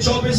24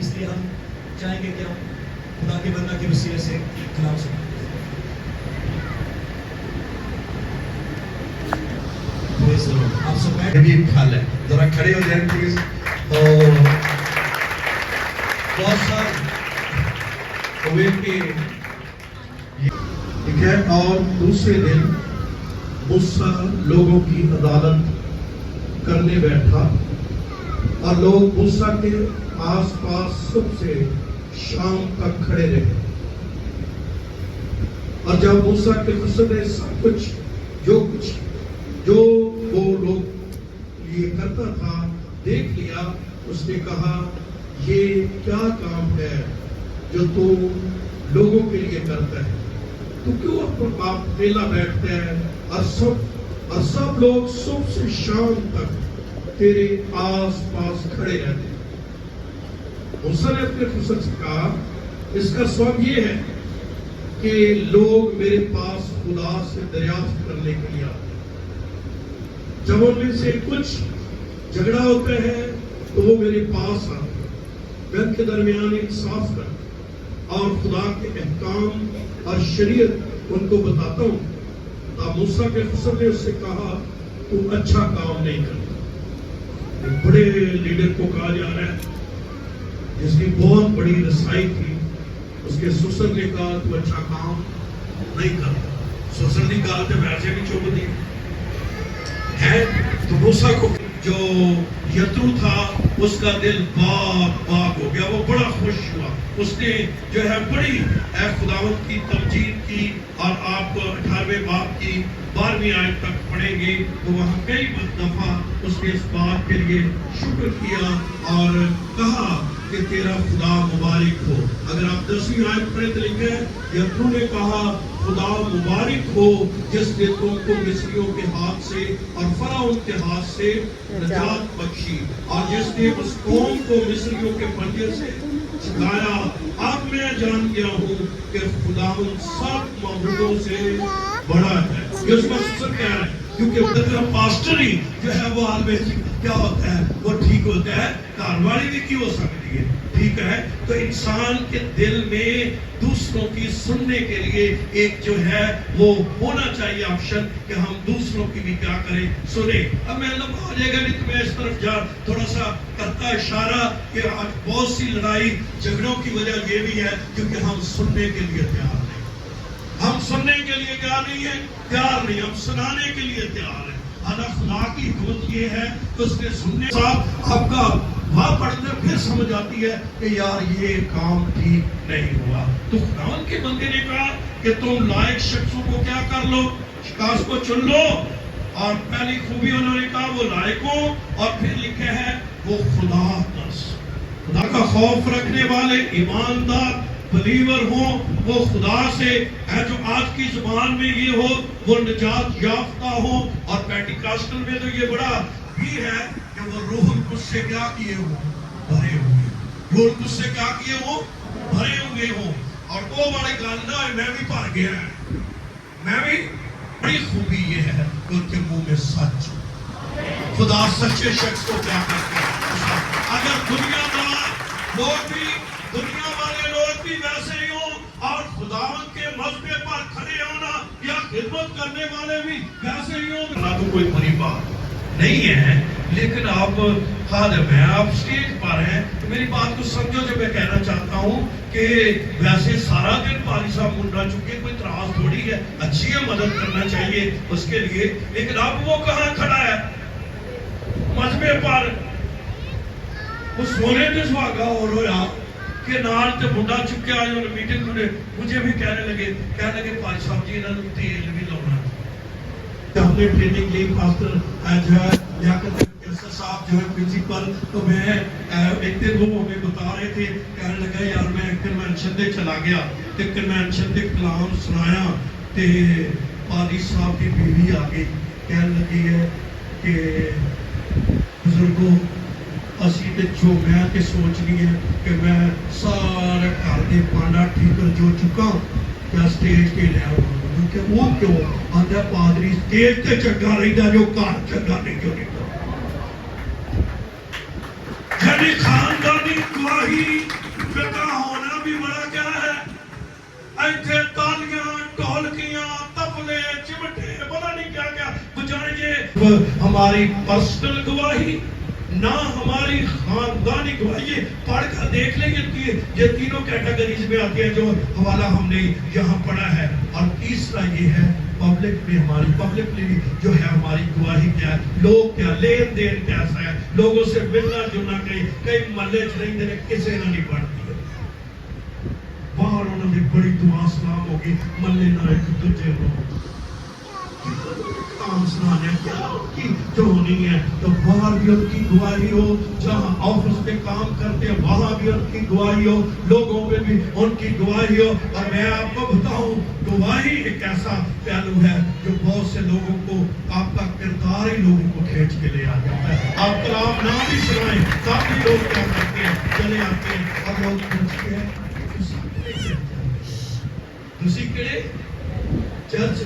اس لیے ہم چاہیں گے کہ ہم خدا کے بندہ کے وسیلے سے کلام سنیں. آپ سب بیٹھ بھی خیال ہے ذرا کھڑے ہو جائیں پلیز. بہت سارے ہوئے کہ ٹھیک ہے. اور دوسرے دن موسیٰ لوگوں کی عدالت کرنے بیٹھا اور لوگ موسیٰ کے آس پاس صبح سے شام تک کھڑے رہے. اور جب موسیٰ کے خصوص نے سب کچھ جو وہ لوگ یہ کرتا تھا دیکھ لیا, اس نے کہا یہ کیا کام ہے جو تو لوگوں کے لیے کرتا ہے, تو کیوں اپنا آپ میلا بیٹھتا ہے اور سب لوگ صبح سے شام تک تیرے آس پاس کھڑے رہتے ہیں. موسیٰ نے اپنے خصوص سے کہا اس کا سبب یہ ہے کہ لوگ میرے پاس خدا سے دریافت کرنے کے لیے آتے ہیں. جب ان میں سے کچھ جھگڑا ہوتا ہے تو وہ میرے پاس آتے ہیں, میں ان کے درمیان انصاف کرتا اور خدا کے احکام اور شریعت ان کو بتاتا ہوں. تب موسیٰ کے خصوص نے اس سے کہا تم اچھا کام نہیں کرتا. ایک بڑے لیڈر کو کہا جا رہا ہے جس کی بہت بڑی رسائی تھی, اس کے سسر نے کہا تو اچھا کام نہیں کرتا. سسر نے کہا تو ویسے بھی چپ دی ہے. تو موسیٰ کو جو یترو تھا اس کا دل باغ ہو گیا, وہ بڑا خوش ہوا. اس نے جو ہے بڑی اے خداوند کی تمجید کی, اور آپ 18ویں باب کی 12ویں آیت تک پڑھیں گے تو وہاں کئی دفعہ اس نے اس بات کے لیے شکر کیا اور کہا کہ تیرا خدا مبارک ہو. اگر آپ 10ویں آیت پڑھیں تو لکھا ہے یترو نے کہا خدا مبارک ہو جس نے تم کو مصریوں کے ہاتھ سے اور فرعون کے ہاتھ سے نجات بخشی, اور جس نے اس قوم کو مصریوں کے پنجے سے چھڑایا. اب میں جان گیا ہوں کہ خداوند سب معبودوں سے بڑا ہے. یہ اس کا سسر کہہ رہا ہے کیونکہ پاسٹر ہی جو ہے وہ عالم کیا ہوتا ہے, وہ ٹھیک ہوتا ہے, کاروالی بھی کی ہو سکتی ہے, ٹھیک ہے. تو انسان کے دل میں دوسروں کی سننے کے لیے ایک جو ہے وہ ہونا چاہیے آپشن کہ ہم دوسروں کی بھی کیا کریں, سنیں. اب میں لمبا ہو جائے گا نہیں تو میں اس طرف جا تھوڑا سا کرتا اشارہ کہ آج بہت سی لڑائی جھگڑوں کی وجہ یہ بھی ہے کیونکہ ہم سننے کے لیے تیار نہیں. ہم سننے کے لیے کیا نہیں ہے, تیار نہیں. ہم سنانے کے لیے تیار ہیں. خدا کی حکمت یہ ہے کہ اس نے سننے صاحب آپ کا وہاں پڑھتے پھر سمجھ آتی ہے کہ یار یہ کام ٹھیک نہیں ہوا. تو خداوند کے بندے نے کہا کہ تم لائق شخصوں کو کیا کر لو, شکاس کو چن لو. اور پہلی خوبی انہوں نے کہا وہ لائق ہو, اور پھر لکھے ہے وہ خدا کا خوف رکھنے والے, ایماندار, بلیور ہوں, وہ خدا سے ہے جو آج کی زبان میں یہ ہو وہ نجات یافتہ ہو. اور پینٹیکاسٹل میں تو یہ بڑا بھی ہے کہ وہ روح القدس سے کیا کیے ہوں, بھرے ہوئے. روح القدس سے کیا کیے ہوں, بھرے ہوئے ہوں. اور وہ بڑی گل نہ ہے میں بھی بھر گیا ہے, میں بھی. بڑی خوبی یہ ہے کہ ان کے منہ میں سچ. خدا سچے شخص کو کیا کرتے ہیں. اگر دنیا دار لوگ بھی, دنیا والے لوگ بھی ویسے ہی ہوں اور خداوند کے مذبح پر کھڑے ہونا یا خدمت کرنے والے بھی ویسے ہی ہوں, نہ تو کوئی بڑی بات نہیں ہے. لیکن آپ خادم ہیں, آپ سٹیج پر ہیں, تو میری بات کو سمجھو. جو میں کہنا چاہتا ہوں کہ ویسے سارا دن پالی صاحب منڈا چکے, کوئی تراس تھوڑی ہے, اچھی ہے, مدد کرنا چاہیے اس کے لیے. لیکن اب وہ کہاں کھڑا ہے مذبح پر, وہ سونے تے سہاگا اور ہویا کہ نال تے منڈا چکے آئے انہوں نے میٹنگ کرنے. مجھے بھی کہنے لگے پالی صاحب جی انہوں نے تیل بھی لاؤنا. ہم نے ٹریننگ لی پاسٹر جو ہے لیاقت صاحب جو ہے پرنسپل, تو میں ایک دن وہ ہمیں بتا رہے تھے, کہنے لگا یار میں کنونشن دے چلا گیا تے کنونشن دے کلام سنایا تے پادری صاحب کی بیوی آ گئی, کہنے لگی ہے کہ بزرگوں اسی تے جو میں تے سوچنی ہے کہ میں سارے گھر دے پانڈا ٹھیکر جو چکا کیا اسٹیج تے لے آؤں. کہ وہ کیوں آدھا پادری اسٹیج تے چنگا رہتا جو گھر چنگا نہیں کیوں نہیں. یعنی خاندانی گواہی کا ہونا بھی بڑا کیا ہے. ایتھے تالیاں ڈھولکیاں تبلے چمٹے پتہ نہیں کیا کیا بجائیں گے. ہماری پرسنل گواہی نہ ہماری خاندانی گواہی. پڑھ کر دیکھ لیں گے یہ تینوں کیٹیگریز میں آتی ہیں جو حوالہ ہم نے یہاں پڑھا ہے. اور تیسرا یہ ہے پبلک میں ہماری پبلکلی جو ہے ہماری گواہی کیا ہے. لوگ کیا لین دین کیسا ہے, لوگوں سے ملنا جلنا. کئی محلے چ نہیں دینے کسی نہ نہیں پڑھتی ہے. باہر انہوں نے بڑی دعا سلام ہوگی محلے نہ ایک دوجے لوگ کام سنانے کی جو ہونی ہے. تو باہر بھی ان کی گواہی ہو, جہاں آفس میں کام کرتے ہیں وہاں بھی ان کی گواہی ہو, لوگوں میں بھی ان کی گواہی ہو. اور میں آپ کو بتاؤں گواہی ایک ایسا پہلو ہے جو بہت سے لوگوں کو آپ کا کردار ہی لوگوں کو کھینچ کے لے آ جاتا ہے. آپ کلام نہ بھی سنائیں تب بھی لوگ کیا کرتے ہیں چلے آتے ہیں. اور لوگ پوچھتے ہیں تسی کہڑے چرچ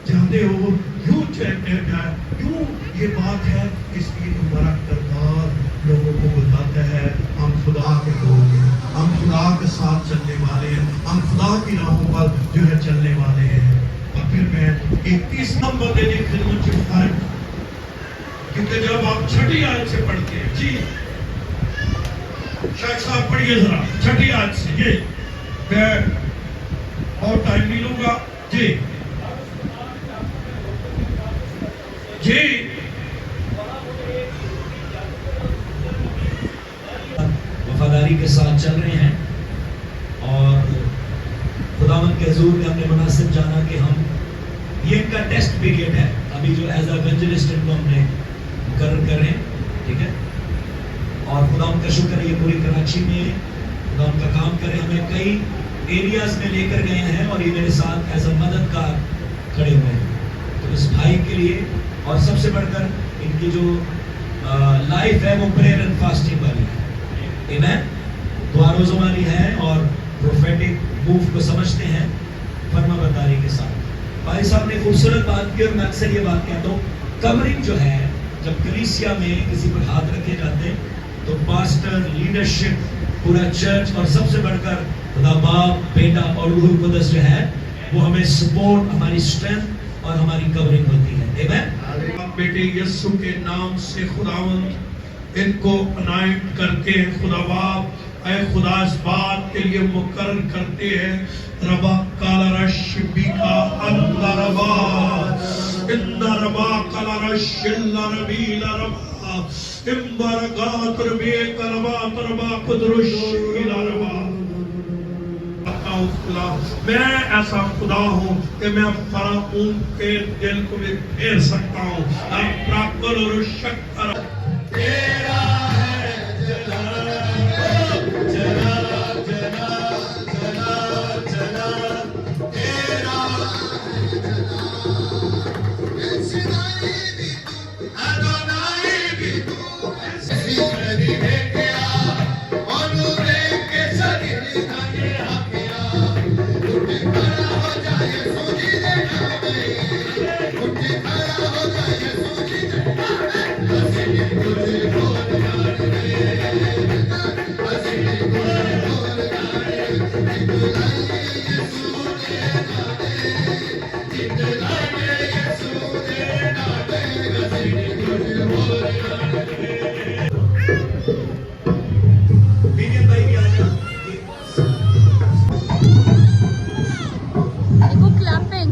جاتے ہو, یوں کیوں یہ بات ہے اس لیے ہمارا کردار لوگوں کو بتاتا ہے ہم خدا کے لوگ ہیں, ہم خدا کے ساتھ چلنے والے ہیں, ہم خدا کی راہوں پر جو ہے چلنے والے ہیں. اور پھر میں ایک تیسرا نمبر دینے کی خدمت سے فرق, کیونکہ جب آپ چھٹی آیت سے پڑھتے ہیں, جی شیخ صاحب پڑھیے ذرا چھٹی آیت سے. یہ میں اور ٹائم نہیں لوں گا. جی جی وفاداری کے ساتھ چل رہے ہیں اور خداوند کے حضور نے اپنے مناسب جانا کہ ہم یہ ان کا ٹیسٹ پیریڈ ہے ابھی جو ایز ایونجلسٹ ان کو ہم نے مقرر کر رہے ہیں. ٹھیک ہے, اور خداوند کا شکر ہے یہ پوری کراچی میں خداوند کا کام کرے. ہمیں کئی ایریاز میں لے کر گئے ہیں اور یہ میرے ساتھ ایز اے مددگار کھڑے ہوئے ہیں. تو اس بھائی کے لیے اور سب سے بڑھ کر ان کی جو لائف ہے وہ پریئر اینڈ فاسٹنگ والی ہے. آمین. دعا روزوں والی ہے اور پروفیٹک موو کو سمجھتے ہیں فرما برداری کے ساتھ. بھائی صاحب نے خوبصورت بات کی اور میں اکثر یہ بات کہتا ہوں, کورنگ جو ہے جب کلیسیا میں کسی پر ہاتھ رکھے جاتے ہیں تو پاسٹر, لیڈرشپ, پورا چرچ اور سب سے بڑھ کر خدا باپ, بیٹا اور روح القدس جو ہے وہ ہمیں سپورٹ, ہماری اسٹرینتھ اور ہماری کورنگ ہوتی ہے. آمین. بیٹے یسو کے نام سے خداوند ان کو انائٹ کرتے ہیں. خدا باپ اے خدا اس بات کے لیے مقرر کرتے ہیں ربا کالا رش بیکا اللہ ربا اندہ ربا کالا رش اللہ ربیلا ربا امبارگات ربیک ربا تربا قدرش اللہ ربا. میں ایسا خدا ہوں کہ میں فرعون کے دل کو بھی پھیر سکتا ہوں. اپنا قل اور شکر تیرا ہے جلال جلال جلال جلال جلال تیرا ہے ادونائی بھی تو سیدھی دیکھیا اور دیکھ کے سری نگے ہمیا اٹھ کھڑا ہو جائے سوجی دے نامے اٹھ کھڑا ہو جائے سوجی دے نامے ہسینی گل بول گانے ہسینی گل بول گانے جتلائے یسوع دے نامے جتلائے یسوع دے نامے ہسینی گل بول گانے. بیٹے بھائی بھی آ جا. Clapping.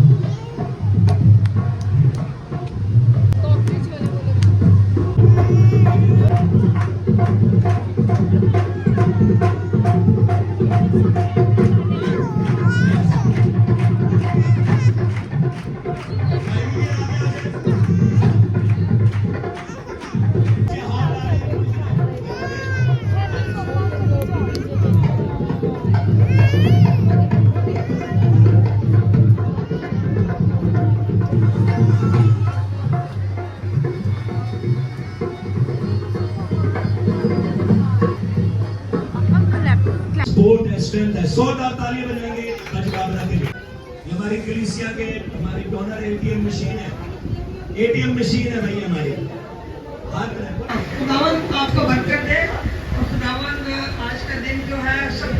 زوردار تالیاں بجائیں گے حج بابرہ کے لیے. یہ ہماری کلیسیا کے ہماری ڈونر ATM مشین ہے. ATM مشین ہے بھائی ہماری. خداوند آپ کو برکت دے.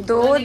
2